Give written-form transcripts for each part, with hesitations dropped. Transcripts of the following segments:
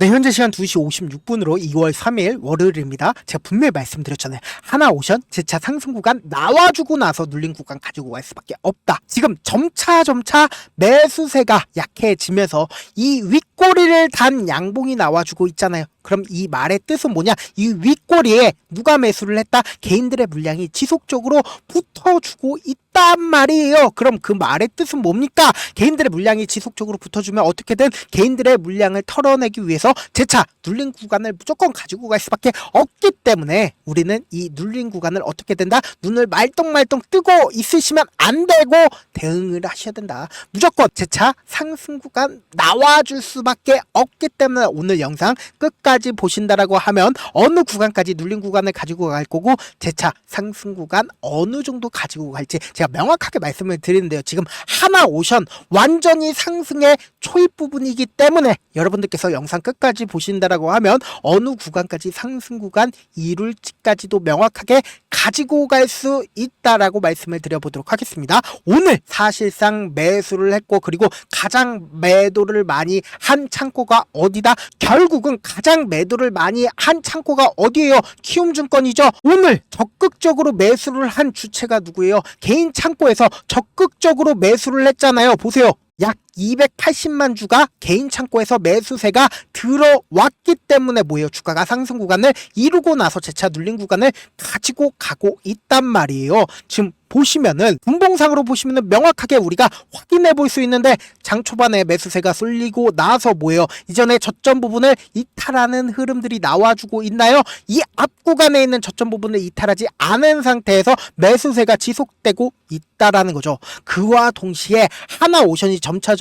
네, 현재 시간 2시 56분으로 2월 3일 월요일입니다. 제가 분명히 말씀드렸잖아요. 하나오션 제차 상승 구간 나와주고 나서 눌린 구간 가지고 갈 수밖에 없다. 지금 점차 매수세가 약해지면서 이 윗꼬리를 단 양봉이 나와주고 있잖아요. 그럼 이 말의 뜻은 뭐냐? 이 윗꼬리에 누가 매수를 했다? 개인들의 물량이 지속적으로 붙어주고 있단 말이에요. 그럼 그 말의 뜻은 뭡니까? 개인들의 물량이 지속적으로 붙어주면 어떻게든 개인들의 물량을 털어내기 위해서 재차 눌린 구간을 무조건 가지고 갈 수밖에 없기 때문에 우리는 이 눌린 구간을 어떻게 된다? 눈을 말똥말똥 뜨고 있으시면 안 되고 대응을 하셔야 된다. 무조건 재차 상승 구간 나와줄 수밖에 없기 때문에 오늘 영상 끝까지 보신다라고 하면 어느 구간까지 눌린 구간을 가지고 갈 거고 재차 상승 구간 어느 정도 가지고 갈지 제가 명확하게 말씀을 드리는데요. 지금 하나오션 완전히 상승의 초입 부분이기 때문에 여러분들께서 영상 끝까지 보신다라고 하면 어느 구간까지 상승 구간 이룰지까지도 명확하게 가지고 갈 수 있다라고 말씀을 드려보도록 하겠습니다. 오늘 사실상 매수를 했고 그리고 가장 매도를 많이 한 창고가 어디다? 결국은 가장 매도를 많이 한 창고가 어디예요? 키움증권이죠. 오늘 적극적으로 매수를 한 주체가 누구예요? 개인 창고에서 적극적으로 매수를 했잖아요. 보세요. 약 280만 주가 개인 창고에서 매수세가 들어왔기 때문에 뭐예요? 주가가 상승 구간을 이루고 나서 재차 눌린 구간을 가지고 가고 있단 말이에요. 지금 보시면은 분봉상으로 보시면은 명확하게 우리가 확인해 볼 수 있는데 장 초반에 매수세가 쏠리고 나서 뭐예요? 이전에 저점 부분을 이탈하는 흐름들이 나와주고 있나요? 이 앞 구간에 있는 저점 부분을 이탈하지 않은 상태에서 매수세가 지속되고 있다라는 거죠. 그와 동시에 하나오션이 점차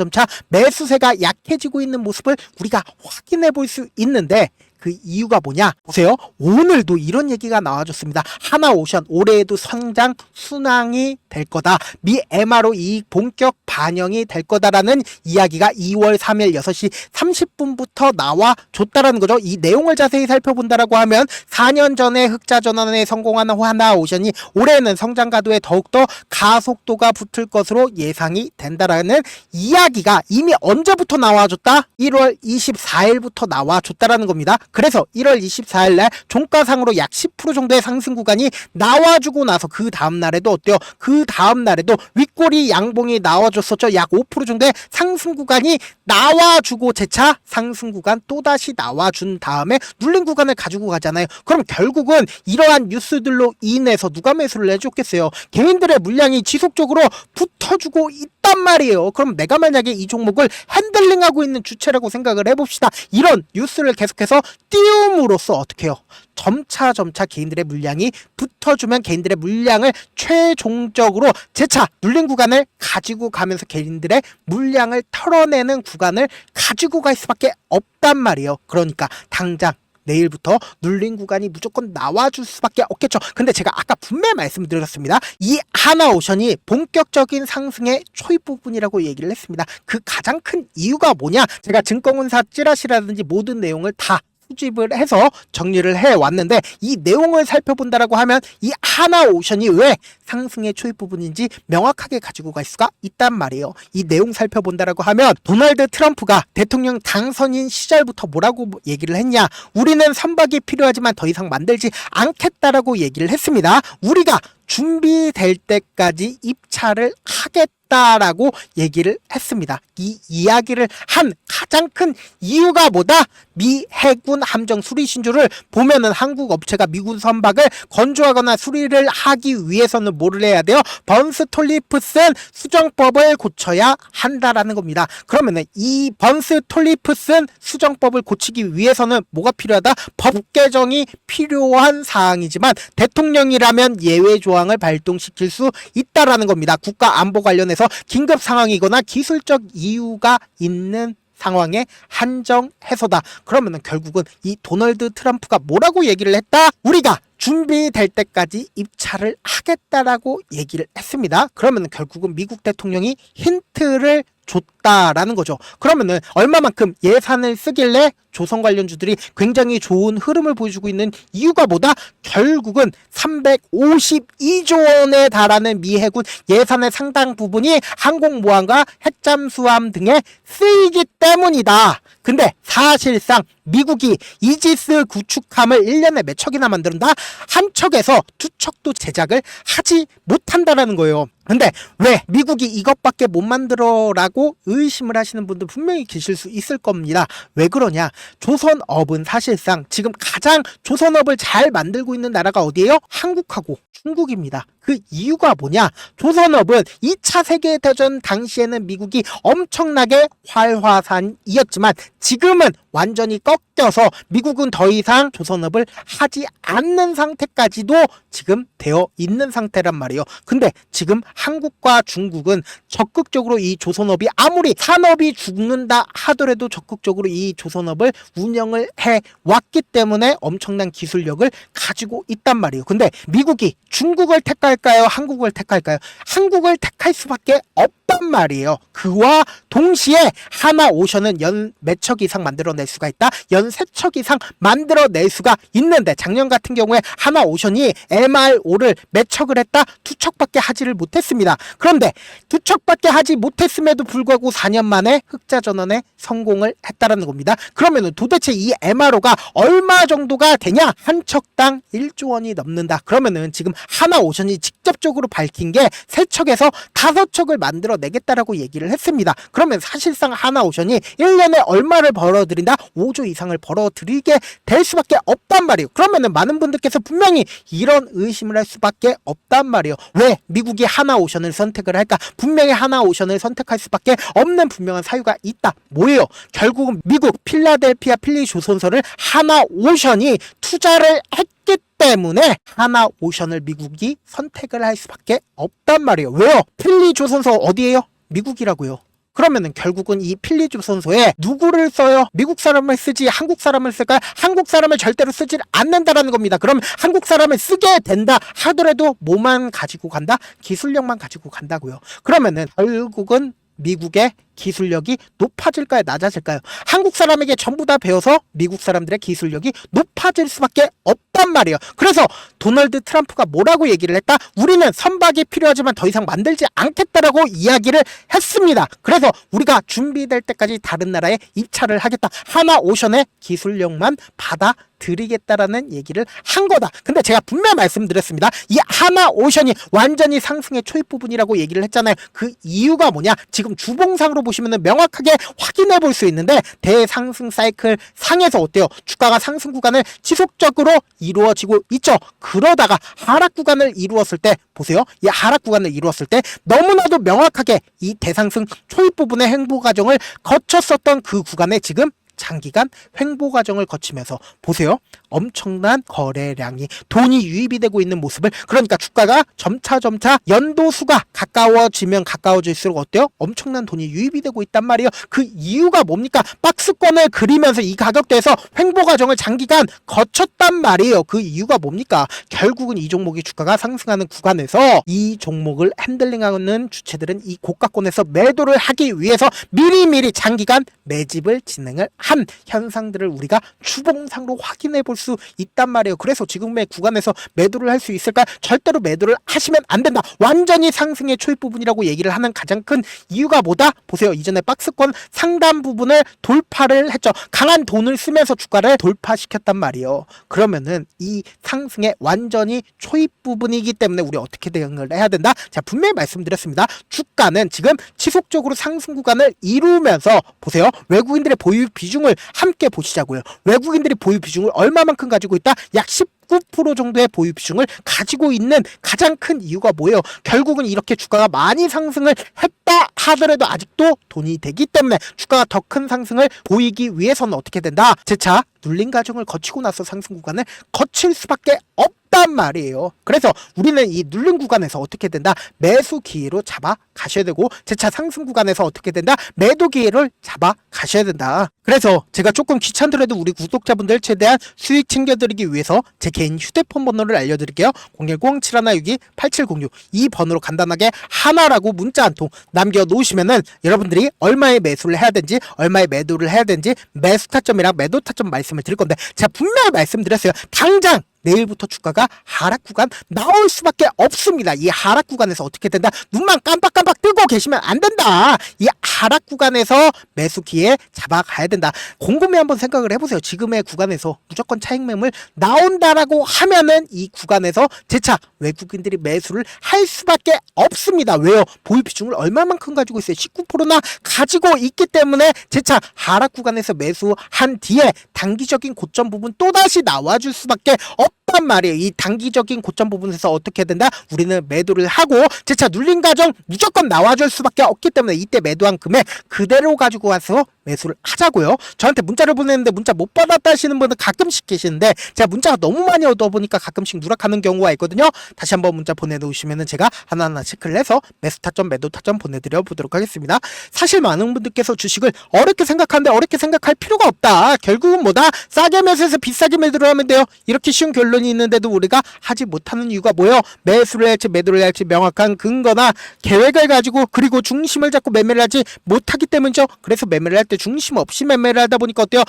매수세가 약해지고 있는 모습을 우리가 확인해 볼 수 있는데 그 이유가 뭐냐? 보세요. 오늘도 이런 얘기가 나와줬습니다. 하나오션 올해에도 성장 순항이 될 거다. 미 MRO 이익 본격 반영이 될 거다라는 이야기가 2월 3일 6시 30분부터 나와줬다라는 거죠. 이 내용을 자세히 살펴본다라고 하면 4년 전에 흑자 전환에 성공한 하나오션이 올해는 성장 가도에 더욱더 가속도가 붙을 것으로 예상이 된다라는 이야기가 이미 언제부터 나와줬다? 1월 24일부터 나와줬다라는 겁니다. 그래서 1월 24일 날 종가상으로 약 10% 정도의 상승 구간이 나와주고 나서 그 다음 날에도 어때요? 그 다음 날에도 윗꼬리 양봉이 나와줬었죠. 약 5% 정도의 상승 구간이 나와주고 재차 상승 구간 또다시 나와준 다음에 눌린 구간을 가지고 가잖아요. 그럼 결국은 이러한 뉴스들로 인해서 누가 매수를 해줬겠어요? 개인들의 물량이 지속적으로 붙어주고 있단 말이에요. 그럼 내가 만약에 이 종목을 핸들링하고 있는 주체라고 생각을 해봅시다. 이런 뉴스를 계속해서 띄움으로써 어떻게 해요? 점차 개인들의 물량이 붙어주면 개인들의 물량을 최종적으로 재차 눌린 구간을 가지고 가면서 개인들의 물량을 털어내는 구간을 가지고 갈 수밖에 없단 말이에요. 그러니까 당장 내일부터 눌린 구간이 무조건 나와줄 수밖에 없겠죠. 근데 제가 아까 분명히 말씀드렸습니다. 이 하나오션이 본격적인 상승의 초입 부분이라고 얘기를 했습니다. 그 가장 큰 이유가 뭐냐? 제가 증권사 찌라시라든지 모든 내용을 다 수집을 해서 정리를 해왔는데 이 내용을 살펴본다라고 하면 이 하나오션이 왜 상승의 초입 부분인지 명확하게 가지고 갈 수가 있단 말이에요. 이 내용 살펴본다라고 하면 도널드 트럼프가 대통령 당선인 시절부터 뭐라고 얘기를 했냐? 우리는 선박이 필요하지만 더 이상 만들지 않겠다라고 얘기를 했습니다. 우리가 준비될 때까지 입찰을 하겠다라고 얘기를 했습니다. 이 이야기를 한 가장 큰 이유가 뭐다? 미 해군 함정 수리 신조를 보면은 한국 업체가 미군 선박을 건조하거나 수리를 하기 위해서는 뭐를 해야 돼요? 번스 톨리프슨 수정법을 고쳐야 한다라는 겁니다. 그러면은 이 번스 톨리프슨 수정법을 고치기 위해서는 뭐가 필요하다? 법 개정이 필요한 사항이지만 대통령이라면 예외 조항을 발동시킬 수 있다라는 겁니다. 국가 안보 관련해서 긴급 상황이거나 기술적 이유가 있는 상황에 한정해서다. 그러면은 결국은 이 도널드 트럼프가 뭐라고 얘기를 했다? 우리가 준비될 때까지 입찰을 하겠다라고 얘기를 했습니다. 그러면 결국은 미국 대통령이 힌트를 줬다라는 거죠. 그러면은 얼마만큼 예산을 쓰길래 조선 관련주들이 굉장히 좋은 흐름을 보여주고 있는 이유가 뭐다? 결국은 352조 원에 달하는 미 해군 예산의 상당 부분이 항공모함과 핵잠수함 등에 쓰이기 때문이다. 근데 사실상 미국이 이지스 구축함을 1년에 몇 척이나 만든다? 한 척에서 두 척도 제작을 하지 못한다라는 거예요. 근데 왜 미국이 이것밖에 못 만들어라고 의심을 하시는 분들 분명히 계실 수 있을 겁니다. 왜 그러냐? 조선업은 사실상 지금 가장 조선업을 잘 만들고 있는 나라가 어디예요? 한국하고 중국입니다. 그 이유가 뭐냐? 조선업은 2차 세계대전 당시에는 미국이 엄청나게 활화산이었지만 지금은 완전히 꺾여서 미국은 더 이상 조선업을 하지 않는 상태까지도 지금 되어 있는 상태란 말이에요. 근데 지금 한국과 중국은 적극적으로 이 조선업이 아무리 산업이 죽는다 하더라도 적극적으로 이 조선업을 운영을 해 왔기 때문에 엄청난 기술력을 가지고 있단 말이에요. 근데 미국이 중국을 택할까요? 한국을 택할까요? 한국을 택할 수밖에 없단 말이에요. 그와 동시에 하나오션은 연 몇 척 이상 만들어낼 수가 있다. 연 3척 이상 만들어낼 수가 있는데 작년 같은 경우에 하나오션이 MR5를 몇 척을 했다? 2척밖에 하지를 못했습니다. 그런데 2척밖에 하지 못했음에도 불구하고 4년 만에 흑자전환에 성공을 했다라는 겁니다. 그러면 도대체 이 MR5가 얼마 정도가 되냐? 한 척당 1조 원이 넘는다. 그러면은 지금 하나오션이 직접적으로 밝힌 게 3척에서 5척을 만들어내겠다라고 얘기를 했습니다. 그러면 사실상 하나오션이 1년에 얼마를 벌어들인다? 5조 이상을 벌어들이게 될 수밖에 없단 말이에요. 그러면은 많은 분들께서 분명히 이런 의심을 할 수밖에 없단 말이에요. 왜 미국이 하나오션을 선택을 할까? 분명히 하나오션을 선택할 수밖에 없는 분명한 사유가 있다. 뭐예요? 결국은 미국 필라델피아 필리조선소를 하나오션이 투자를 했기 때문에 하나오션을 미국이 선택을 할 수밖에 없단 말이에요. 왜요? 필리조선소 어디예요? 미국이라고요. 그러면은 결국은 이 필리조선소에 누구를 써요? 미국 사람을 쓰지 한국 사람을 쓸까요? 한국 사람을 절대로 쓰질 않는다라는 겁니다. 그럼 한국 사람을 쓰게 된다 하더라도 뭐만 가지고 간다? 기술력만 가지고 간다고요. 그러면은 결국은 미국의 기술력이 높아질까요? 낮아질까요? 한국 사람에게 전부 다 배워서 미국 사람들의 기술력이 높아질 수밖에 없단 말이에요. 그래서 도널드 트럼프가 뭐라고 얘기를 했다? 우리는 선박이 필요하지만 더 이상 만들지 않겠다라고 이야기를 했습니다. 그래서 우리가 준비될 때까지 다른 나라에 입찰을 하겠다. 하나오션의 기술력만 받아들이겠다라는 얘기를 한 거다. 근데 제가 분명히 말씀드렸습니다. 이 하나오션이 완전히 상승의 초입 부분이라고 얘기를 했잖아요. 그 이유가 뭐냐? 지금 주봉상으로 보시면 명확하게 확인해 볼 수 있는데 대상승 사이클 상에서 어때요? 주가가 상승 구간을 지속적으로 이루어지고 있죠. 그러다가 하락 구간을 이루었을 때 보세요. 이 하락 구간을 이루었을 때 너무나도 명확하게 이 대상승 초입 부분의 행보 과정을 거쳤었던 그 구간에 지금 장기간 횡보 과정을 거치면서 보세요. 엄청난 거래량이 돈이 유입이 되고 있는 모습을 그러니까 주가가 점차 연도수가 가까워지면 가까워질수록 어때요? 엄청난 돈이 유입이 되고 있단 말이에요. 그 이유가 뭡니까? 박스권을 그리면서 이 가격대에서 횡보 과정을 장기간 거쳤단 말이에요. 그 이유가 뭡니까? 결국은 이 종목이 주가가 상승하는 구간에서 이 종목을 핸들링하는 주체들은 이 고가권에서 매도를 하기 위해서 미리미리 장기간 매집을 진행을 한 현상들을 우리가 주봉상으로 확인해 볼 수 있단 말이에요. 그래서 지금의 구간에서 매도를 할 수 있을까? 절대로 매도를 하시면 안 된다. 완전히 상승의 초입 부분이라고 얘기를 하는 가장 큰 이유가 뭐다? 보세요. 이전에 박스권 상단 부분을 돌파를 했죠. 강한 돈을 쓰면서 주가를 돌파시켰단 말이에요. 그러면은 이 상승의 완전히 초입 부분이기 때문에 우리 어떻게 대응을 해야 된다? 자, 분명히 말씀드렸습니다. 주가는 지금 지속적으로 상승 구간을 이루면서 보세요. 외국인들의 보유 비중을 함께 보시자고요. 외국인들이 보유 비중을 얼마만큼 가지고 있다? 약 19% 정도의 보유 비중을 가지고 있는 가장 큰 이유가 뭐예요? 결국은 이렇게 주가가 많이 상승을 했다 하더라도 아직도 돈이 되기 때문에 주가가 더 큰 상승을 보이기 위해서는 어떻게 된다? 재차 눌림 과정을 거치고 나서 상승 구간을 거칠 수밖에 없다. 없단 말이에요. 그래서 우리는 이 눌린 구간에서 어떻게 된다? 매수 기회로 잡아 가셔야 되고, 재차 상승 구간에서 어떻게 된다? 매도 기회를 잡아 가셔야 된다. 그래서 제가 조금 귀찮더라도 우리 구독자분들 최대한 수익 챙겨드리기 위해서 제 개인 휴대폰 번호를 알려드릴게요. 010-7162-8706 이 번호로 간단하게 하나라고 문자 한 통 남겨놓으시면은 여러분들이 얼마의 매수를 해야 되는지, 얼마의 매도를 해야 되는지, 매수 타점이랑 매도 타점 말씀을 드릴 건데, 제가 분명히 말씀드렸어요. 당장 내일부터 주가가 하락 구간 나올 수밖에 없습니다. 이 하락 구간에서 어떻게 된다? 눈만 깜빡깜빡 뜨고 계시면 안 된다. 이 하락 구간에서 매수 기회 잡아가야 된다. 곰곰이 한번 생각을 해보세요. 지금의 구간에서 무조건 차익 매물 나온다라고 하면은 이 구간에서 재차 외국인들이 매수를 할 수밖에 없습니다. 왜요? 보유 비중을 얼마만큼 가지고 있어요? 19%나 가지고 있기 때문에 재차 하락 구간에서 매수한 뒤에 단기적인 고점 부분 또다시 나와줄 수밖에 없단 말이에요. 이 단기적인 고점 부분에서 어떻게 된다? 우리는 매도를 하고 재차 눌린 가정 무조건 나와줄 수밖에 없기 때문에 이때 매도한 금액 그대로 가지고 와서 매수를 하자고요. 저한테 문자를 보냈는데 문자 못 받았다 하시는 분들 가끔씩 계시는데, 제가 문자가 너무 많이 얻어 보니까 가끔씩 누락하는 경우가 있거든요. 다시 한번 문자 보내놓으시면 제가 하나하나 체크를 해서 매수 타점 매도 타점 보내드려 보도록 하겠습니다. 사실 많은 분들께서 주식을 어렵게 생각하는데 어렵게 생각할 필요가 없다. 결국은 뭐다? 싸게 매수해서 비싸게 매도를 하면 돼요. 이렇게 쉬운 결론이 있는데도 우리가 하지 못하는 이유가 뭐예요? 매수를 할지 매도를 할지 명확한 근거나 계획을 가지고, 그리고 중심을 잡고 매매를 하지 못하기 때문이죠. 그래서 매매를 할 때 중심 없이 매매를 하다 보니까 어때요?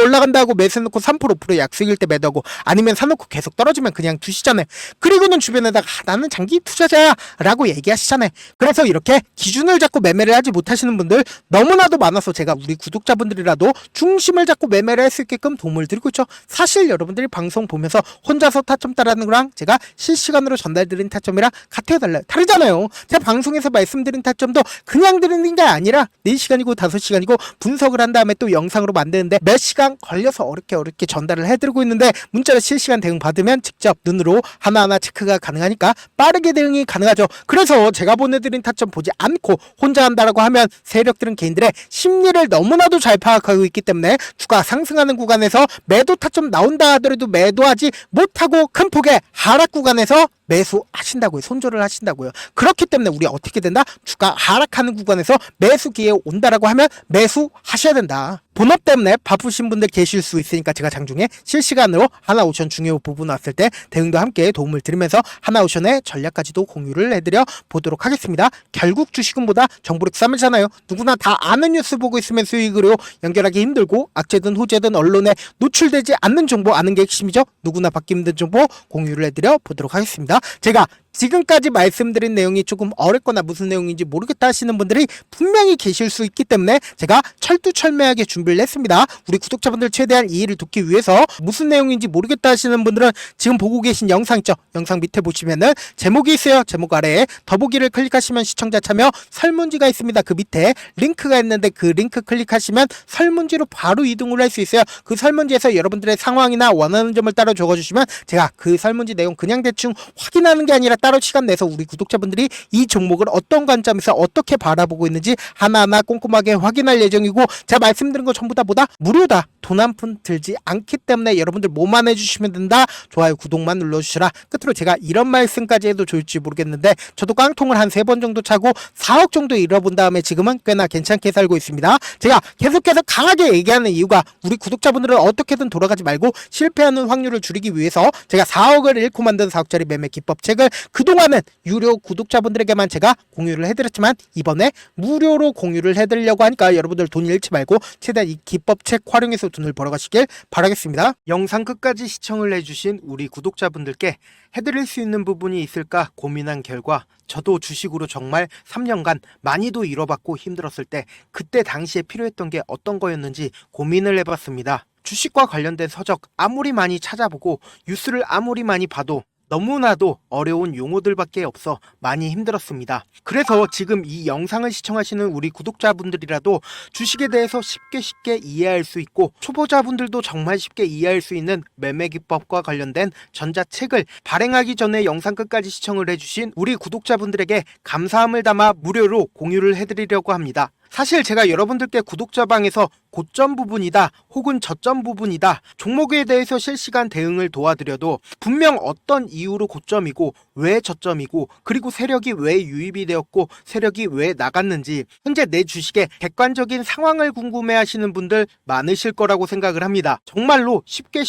올라간다고 매수해놓고 3% 5% 약수익일 때 매도하고, 아니면 사놓고 계속 떨어지면 그냥 두시잖아요. 그리고는 주변에다가 나는 장기 투자자야 라고 얘기하시잖아요. 그래서 이렇게 기준을 잡고 매매를 하지 못하시는 분들 너무나도 많아서 제가 우리 구독자분들이라도 중심을 잡고 매매를 할 수 있게끔 도움을 드리고 있죠. 사실 여러분들이 방송 보면서 혼자서 타점 따라하는 거랑 제가 실시간으로 전달드린 타점이랑 같아요, 달라요? 다르잖아요. 제가 방송에서 말씀드린 타점도 그냥 드리는 게 아니라 4시간이고 5시간이고 분석을 한 다음에 또 영상으로 만드는데 몇 시간 걸려서 어렵게 전달을 해드리고 있는데, 문자로 실시간 대응 받으면 직접 눈으로 하나하나 체크가 가능하니까 빠르게 대응이 가능하죠. 그래서 제가 보내드린 타점 보지 않고 혼자 한다라고 하면 세력들은 개인들의 심리를 너무나도 잘 파악하고 있기 때문에 주가 상승하는 구간에서 매도 타점 나온다 하더라도 매도하지 못하고 큰 폭의 하락 구간에서 매수하신다고요. 손절을 하신다고요. 그렇기 때문에 우리 어떻게 된다? 주가 하락하는 구간에서 매수 기회 온다라고 하면 매수하셔야 된다. 본업 때문에 바쁘신 분들 계실 수 있으니까 제가 장중에 실시간으로 하나오션 중요 부분 왔을 때 대응도 함께 도움을 드리면서 하나오션의 전략까지도 공유를 해드려 보도록 하겠습니다. 결국 주식은보다 정보력 싸매잖아요. 누구나 다 아는 뉴스 보고 있으면 수익으로 연결하기 힘들고, 악재든 호재든 언론에 노출되지 않는 정보 아는 게 핵심이죠. 누구나 받기 힘든 정보 공유를 해드려 보도록 하겠습니다. 제가 지금까지 말씀드린 내용이 조금 어렵거나 무슨 내용인지 모르겠다 하시는 분들이 분명히 계실 수 있기 때문에 제가 철두철미하게 준비를 했습니다. 우리 구독자분들 최대한 이해를 돕기 위해서 무슨 내용인지 모르겠다 하시는 분들은 지금 보고 계신 영상 있죠? 영상 밑에 보시면은 제목이 있어요. 제목 아래에 더보기를 클릭하시면 시청자 참여 설문지가 있습니다. 그 밑에 링크가 있는데 그 링크 클릭하시면 설문지로 바로 이동을 할 수 있어요. 그 설문지에서 여러분들의 상황이나 원하는 점을 따로 적어주시면 제가 그 설문지 내용 그냥 대충 확인하는 게 아니라 따로 시간 내서 우리 구독자분들이 이 종목을 어떤 관점에서 어떻게 바라보고 있는지 하나하나 꼼꼼하게 확인할 예정이고, 제가 말씀드린 거 전부 다 뭐다? 무료다. 돈 한 푼 들지 않기 때문에 여러분들 뭐만 해주시면 된다. 좋아요, 구독만 눌러주시라. 끝으로 제가 이런 말씀까지 해도 좋을지 모르겠는데, 저도 깡통을 한 3번 정도 차고 4억 정도 잃어본 다음에 지금은 꽤나 괜찮게 살고 있습니다. 제가 계속해서 강하게 얘기하는 이유가 우리 구독자분들은 어떻게든 돌아가지 말고 실패하는 확률을 줄이기 위해서 제가 4억을 잃고 만든 4억짜리 매매 기법책을 그동안은 유료 구독자분들에게만 제가 공유를 해드렸지만 이번에 무료로 공유를 해드리려고 하니까 여러분들 돈 잃지 말고 최대한 이 기법책 활용해서 돈을 벌어가시길 바라겠습니다. 영상 끝까지 시청을 해주신 우리 구독자분들께 해드릴 수 있는 부분이 있을까 고민한 결과, 저도 주식으로 정말 3년간 많이도 잃어봤고 힘들었을 때 그때 당시에 필요했던 게 어떤 거였는지 고민을 해봤습니다. 주식과 관련된 서적 아무리 많이 찾아보고 뉴스를 아무리 많이 봐도 너무나도 어려운 용어들밖에 없어 많이 힘들었습니다. 그래서 지금 이 영상을 시청하시는 우리 구독자분들이라도 주식에 대해서 쉽게 이해할 수 있고, 초보자분들도 정말 쉽게 이해할 수 있는 매매 기법과 관련된 전자책을 발행하기 전에 영상 끝까지 시청을 해주신 우리 구독자분들에게 감사함을 담아 무료로 공유를 해드리려고 합니다. 사실 제가 여러분들께 구독자방에서 고점 부분이다 혹은 저점 부분이다 종목에 대해서 실시간 대응을 도와드려도 분명 어떤 이유로 고점이고 왜 저점이고 그리고 세력이 왜 유입이 되었고 세력이 왜 나갔는지 현재 내 주식의 객관적인 상황을 궁금해하시는 분들 많으실 거라고 생각을 합니다. 정말로 쉽게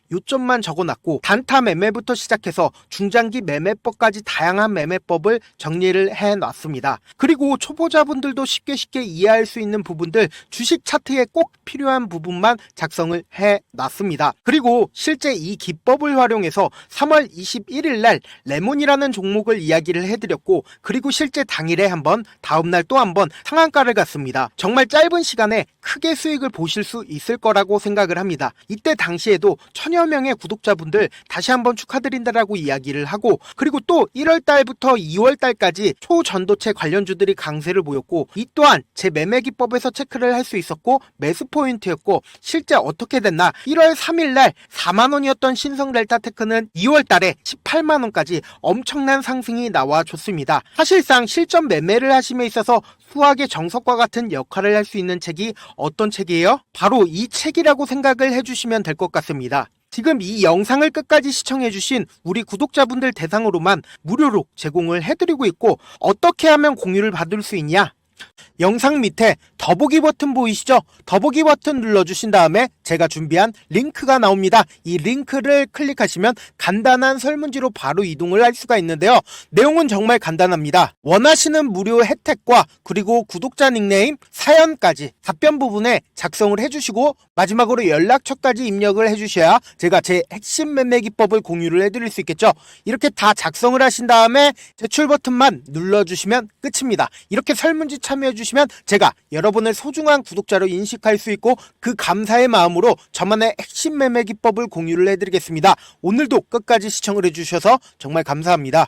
요점만 적어놨고 단타 매매부터 시작해서 중장기 매매법까지 다양한 매매법을 정리를 해놨습니다. 그리고 초보자분들도 쉽게 이해할 수 있는 부분들 주식 차트에 꼭 필요한 부분만 작성을 해놨습니다. 그리고 실제 이 기법을 활용해서 3월 21일 날 레몬이라는 종목을 이야기를 해드렸고 그리고 실제 당일에 한번 다음날 또 한번 상한가를 갔습니다. 정말 짧은 시간에 크게 수익을 보실 수 있을 거라고 생각을 합니다. 이때 당시에도 1000여 명의 구독자분들 다시 한번 축하드린다라고 이야기를 하고 그리고 또 1월 달부터 2월 달까지 초전도체 관련주들이 강세를 보였고 이 또한 제 매매 기법에서 체크를 할 수 있었고 매수 포인트였고 실제 어떻게 됐나 1월 3일 날 4만원이었던 신성델타테크는 2월 달에 18만원까지 엄청난 상승이 나와줬습니다. 사실상 실전 매매를 하심에 있어서 수학의 정석과 같은 역할을 할 수 있는 책이 어떤 책이에요? 바로 이 책이라고 생각을 해주시면 될 것 같습니다. 지금 이 영상을 끝까지 시청해주신 우리 구독자분들 대상으로만 무료로 제공을 해드리고 있고 어떻게 하면 공유를 받을 수 있냐? 영상 밑에 더보기 버튼 보이시죠? 더보기 버튼 눌러주신 다음에 제가 준비한 링크가 나옵니다. 이 링크를 클릭하시면 간단한 설문지로 바로 이동을 할 수가 있는데요. 내용은 정말 간단합니다. 원하시는 무료 혜택과 그리고 구독자 닉네임, 사연까지 답변 부분에 작성을 해주시고 마지막으로 연락처까지 입력을 해주셔야 제가 제 핵심 매매 기법을 공유를 해드릴 수 있겠죠. 이렇게 다 작성을 하신 다음에 제출 버튼만 눌러주시면 끝입니다. 이렇게 설문지 참여해주시면 제가 여러분을 소중한 구독자로 인식할 수 있고 그 감사의 마음으로 저만의 핵심 매매 기법을 공유를 해드리겠습니다. 오늘도 끝까지 시청을 해주셔서 정말 감사합니다.